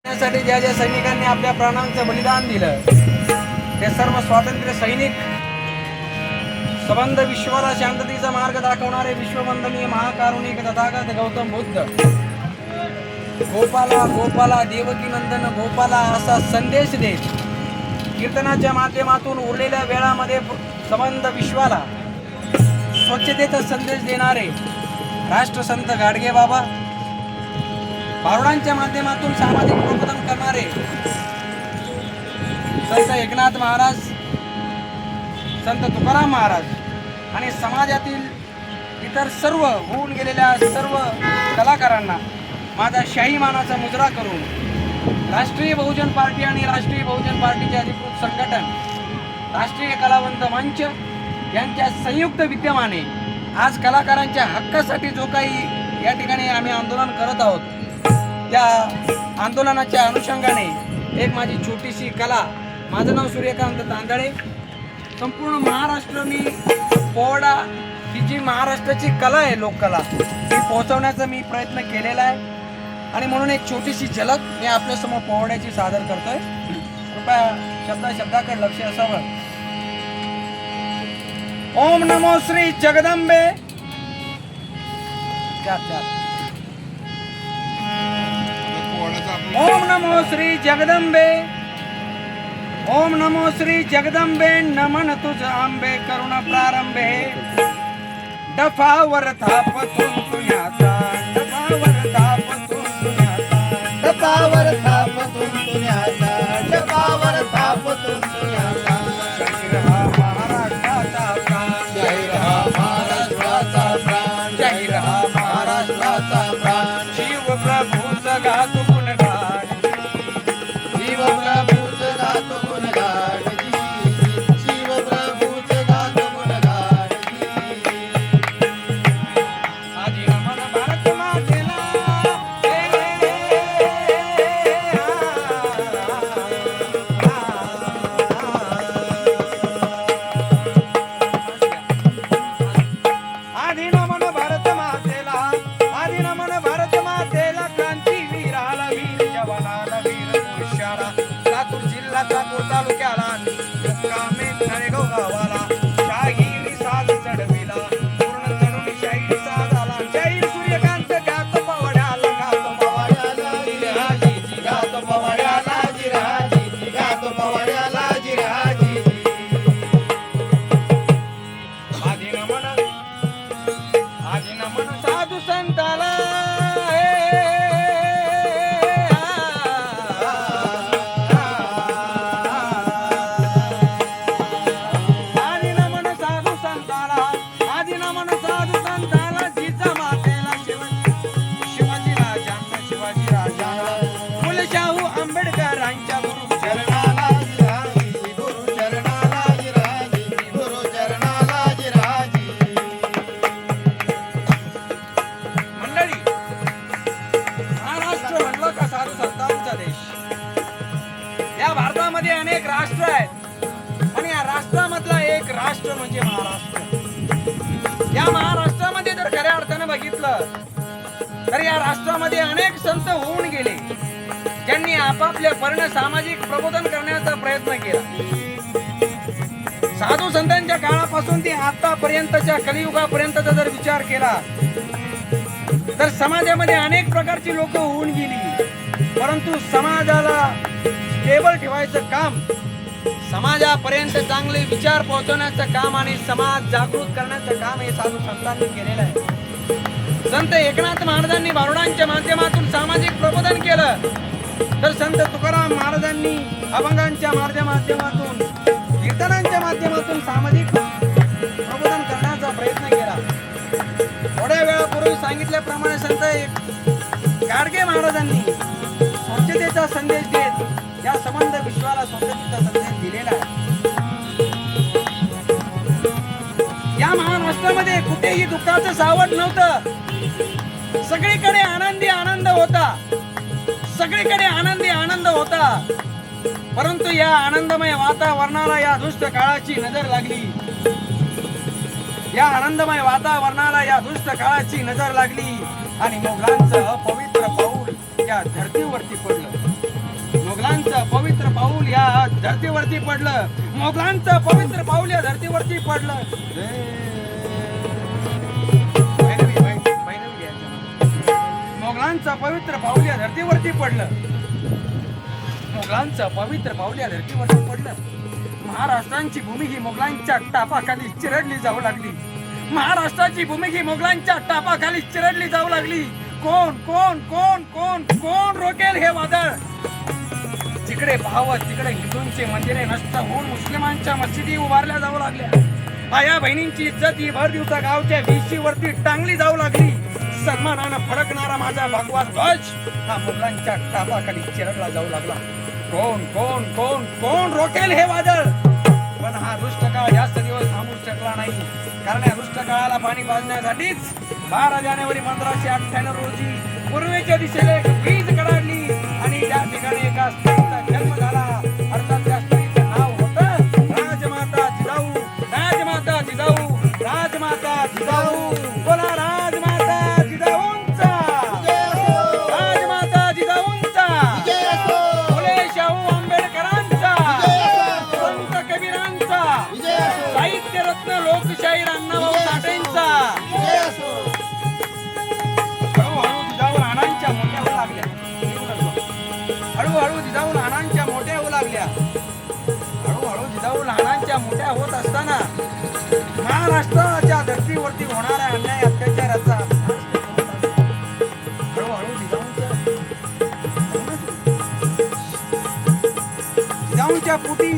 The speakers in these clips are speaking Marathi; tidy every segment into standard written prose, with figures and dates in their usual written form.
साठी ज्या ज्या सैनिकांनी आपल्या प्राणांचं बलिदान दिलं ते सर्व स्वातंत्र्य सैनिक, सबंध विश्वाला शांततेचा मार्ग दाखवणारे विश्ववंदनीय महाकारुणिक तथागत गौतम बुद्ध, गोपाला गोपाला देवकी नंदन गोपाला असा संदेश देत कीर्तनाच्या माध्यमातून उरलेल्या वेळामध्ये सबंध विश्वाला स्वच्छतेचा संदेश देणारे राष्ट्रसंत गाडगे बाबा, भारुडांच्या माध्यमातून सामाजिक प्रबोधन करणारे संत एकनाथ महाराज, संत तुकाराम महाराज आणि समाजातील इतर सर्व होऊन गेलेल्या सर्व कलाकारांना माझा शाही मानाचा मुजरा करून राष्ट्रीय बहुजन पार्टी आणि राष्ट्रीय बहुजन पार्टीचे अधिकृत संघटन राष्ट्रीय कलावंत मंच यांच्या संयुक्त विद्यमाने आज कलाकारांच्या हक्कासाठी जो काही या ठिकाणी आम्ही आंदोलन करत आहोत, त्या आंदोलनाच्या अनुषंगाने एक माझी छोटीशी कला, माझं नाव सूर्यकांत तांदळे, संपूर्ण महाराष्ट्र मी पोवाडा ही जी महाराष्ट्राची कला आहे, लोककला, ती पोहोचवण्याचा मी प्रयत्न केलेला आहे आणि म्हणून एक छोटीशी झलक मी आपल्यासमोर पोवाड्याची सादर करतोय. कृपया शब्दाकडे लक्ष असावं. ओम नमो श्री जगदंबे. ओम नमो श्री जगदंबे, ओम नमो श्री जगदंबे, नमन तुझ आंबे करुण प्रारंभे, डफावर थापतून तुझ्याचा, डफावर थापतून तुझ्याचा, डफावर थापतून तुझ्याचा, डफावर थापतून तुझ्याचा. जाहीर हा महाराष्ट्राचा प्राण, जाहीर हा महाराष्ट्राचा प्राण, जाहीर हा महाराष्ट्राचा प्राण. शिव प्रभूच गातो गुणगान, शिव प्रभूच गातो गुणगान, शिव प्रभूच गातो गुणगान. आजी नमन भारत मातेला, आधी नमन भारत मातेला, आधी नमन भारत मातेला, क्रांतीवीराला, वीर जवानाला, वीर पुरुषाला, लातूर जिल्हा चाकूर तालुक्याला, मुक्कामी नळेगाव गावाला, शाहिरी साज चढविला, पूर्ण चढून शाहिरी साज आला. शाहीर सूर्यकांत गात पवाड्याला, गात पवाड्याला, जिरहाजी गातो पवाड्याला, जिरहाजी गातो पवाड्याला, जिरहाजी. आधी नमन, आधी नमन साधू संताला, आधी नमन साधू संताला, आधी नमन साधू संताला, जिजामातेला, शिवाजी राजांना, शिवाजी राजांना, फुलशाहू आंबेडकरांच्या गुरु चरणाला. जिरहाजी गुरु चरणाला, जिरहाजी गुरु चरणाला, जिरहाजी. मंडळी, महाराष्ट्र म्हणलं का साधू संतांचा देश. या भारतामध्ये अनेक राष्ट्र आहेत आणि या राष्ट्रामधला एक राष्ट्र म्हणजे महाराष्ट्र. या महाराष्ट्रामध्ये जर खऱ्या अर्थानं बघितलं तर या राष्ट्रामध्ये अनेक संत होऊन गेले, ज्यांनी आपापल्या परीने सामाजिक प्रबोधन करण्याचा प्रयत्न केला. साधू संतांच्या काळापासून ते आतापर्यंतच्या कलियुगापर्यंतचा जर विचार केला तर समाजामध्ये अनेक प्रकारची लोक होऊन गेली, परंतु समाजाला स्टेबल ठेवायचं काम, समाजापर्यंत चांगले विचार पोहोचवण्याचं काम आणि समाज जागृत करण्याचं काम हे साधू संतांनी केलेलं आहे. संत एकनाथ महाराजांनी भारुडांच्या माध्यमातून सामाजिक प्रबोधन केलं, तर संत तुकाराम महाराजांनी अभंगांच्या माध्यमातून, कीर्तनांच्या माध्यमातून सामाजिक प्रबोधन करण्याचा प्रयत्न केला. थोड्या वेळापूर्वी सांगितल्याप्रमाणे संत गाडगे महाराजांनी स्वच्छतेचा संदेश देत या संबंध विश्वाला स्वच्छतेचा संदेश दिलेला आहे. या महाराष्ट्रामध्ये कुठेही दुःखाचं सावट नव्हतं, सगळीकडे आनंदी आनंद होता, सगळीकडे आनंदी आनंद होता. परंतु या आनंदमय वातावरणाला या दुष्ट काळाची नजर लागली. या आनंदमय वातावरणाला या दुष्ट काळाची नजर लागली आणि मोगलांचं अपवित्र पाऊल या धरतीवरती पडलं. धरतीवरती पडलं. मोगलांचं पवित्र पाऊल या धरतीवरती पडलं. भैरवी घ्यायचं. मोगलांचं पवित्र पाऊल या धरतीवरती पडलं. मोगलांचं पवित्र पाऊल या धरतीवरती पडलं. महाराष्ट्राची भूमी ही मोगलांच्या टापाखाली चिरडली जाऊ लागली. महाराष्ट्राची भूमी ही मोगलांच्या टापाखाली चिरडली जाऊ लागली. कोण कोण कोण कोण कोण रोकेल हे वादळ? जिकडे पाहावं तिकडे हिंदूंची मंदिरे नष्ट होऊन मुस्लिमांच्या मशिदी उभारल्या जाऊ लागल्या. आया बहिणींची इज्जत ही भर दिवसा गावच्या वीशीवरती टांगली जाऊ लागली. सन्मानानं फडकणारा माझा भगवा ध्वज हा मुघलांच्या टापाखाली चिरडला जाऊ लागला. कोण कोण कोण कोण रोकेल हे वादळ? पण हा दुष्ट काळ जास्त दिवस थांबू शकला नाही. कारण या दुष्ट काळाला पाणी पाजण्यासाठीच 12 जानेवारी 1598 रोजी पूर्वेच्या दिशेला एक वीज कडाडली आणि त्या ठिकाणी एका स्त्रीचा जन्म झाला. अर्थात त्या स्त्रीचं नाव होतं राजमाता जिजाऊ. राजमाता जिजाऊ. राजमाता जिजाऊ. बोला राजमाता जिजाऊंचा. राजमाता जिजाऊंचा. फुले शाहू आंबेडकरांचा. संत कबीरांचा. साहित्य रत्न लोकशाहीर अण्णाभाऊ साठेंचा. हळूहळू जिजाऊ लहानांच्या मोठ्या होऊ लागल्या. हळूहळू जिजाऊ लहानांच्या मोठ्या होऊ लागल्या. हळूहळू जिजाऊ लहानांच्या मोठ्या होत असताना महाराष्ट्राच्या धर्तीवरती होणाऱ्या अन्याय अत्याचाराचा हळूहळू जिजाऊंच्या पोटी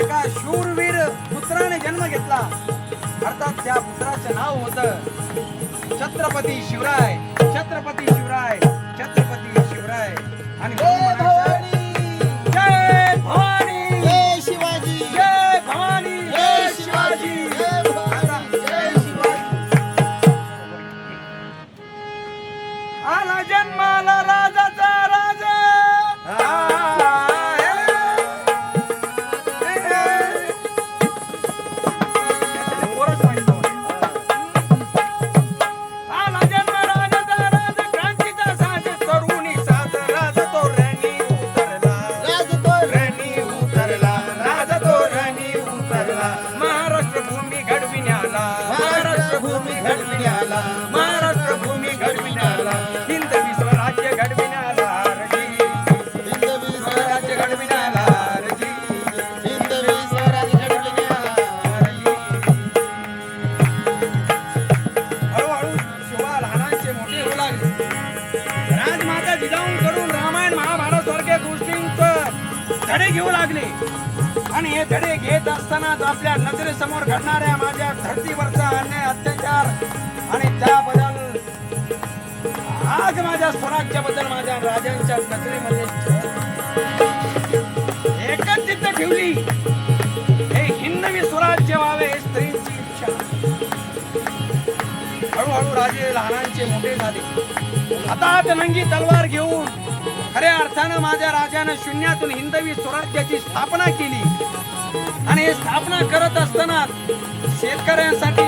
एका शूरवीर पुत्राने जन्म घेतला. अर्थात त्या पुत्राचं नाव होतं छत्रपती शिवराय. छत्रपती शिवराय. छत्रपती शिवराय. आणि जय भवानी. जय शिवाजी. जय भवानी. जय शिवाजी. आला जन्माला राजाचा राजा. आला जन्म राजाचा राजा. क्रांतीचा साज तरुणी साज. राज तो रणी उतरला. राज तो रणी उतरला. राज तो रणी उतरला. महाराष्ट्र भूमी घडविण्याला. महाराष्ट्र भूमी घडविण्याला. महाराष्ट्र भूमी घडविण्याला. हिंदवी स्वराज्य घडविण्याला रजी. हिंदवी स्वराज्य घडविण्याला रजी. हिंदवी स्वराज घडविण्याला. हळूहळू शिवा लहानांचे मोठे होऊ लागले. राजमाता जिजाऊंकडून रामायण महाभारत सारख्या गोष्टींचं धडे घेऊ लागले. आणि हे धडे घेत असतानाच आपल्या नजरेसमोर घडणाऱ्या माझ्या धरतीवरचा अन्याय अत्याचार आणि त्याबद्दल आज माझ्या स्वराज्याबद्दल माझ्या राजांच्या नजरेमध्ये एकच जिद्द ठेवली. हे हिंदवी स्वराज्य व्हावे हे स्त्रीची इच्छा. हळूहळू राजे लहानांचे मोठे झाले. हातात नंगी तलवार घेऊन खऱ्या अर्थानं माझ्या राजानं शून्यातून हिंदवी स्वराज्याची स्थापना केली. आणि हे स्थापना करत असताना शेतकऱ्यांसाठी